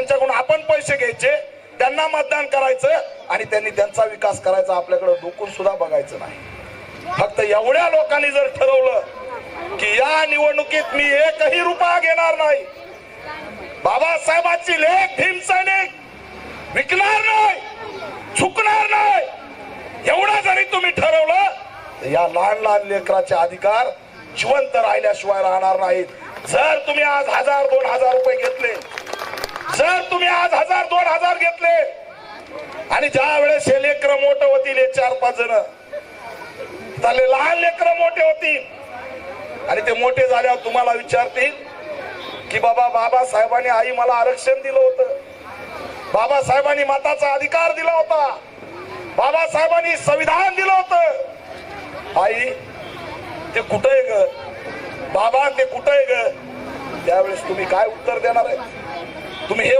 त्यांच्याकडून आपण पैसे घ्यायचे, त्यांना मतदान करायचं आणि त्यांनी त्यांचा विकास करायचा, आपल्याकडे डोकून सुद्धा बघायचं नाही। फक्त एवढ्या लोकांनी जर ठरवलं की या निवडणुकीत मी एकही रुपया घेणार नाही, बाबासाहेबांची लेख भीम सैनिक विकणार नाही, चुकणार नाही, एवढा जरी तुम्ही ठरवलं तर या लहान लहान लेकराचे अधिकार जिवंत राहिल्याशिवाय राहणार नाहीत। जर तुम्ही आज 1000-2000 रुपये घेतले, जर तुम्ही आज 1000-2000 घेतले आणि ज्या वेळेस हे लेकर मोठं होतील, 4-5 जण त्याले लहान लेकर मोठे होतील आणि ते मोठे झाल्यावर तुम्हाला विचारतील की बाबा बाबासाहेबांनी आई मला आरक्षण दिलं होतं, बाबासाहेबांनी मताचा अधिकार दिला होता, बाबासाहेबांनी संविधान दिलं होतं, आई ते कुठे आहे ग, बाबा ते कुठे आहे ग? त्यावेळेस तुम्ही काय उत्तर देणार आहे? तुम्ही हे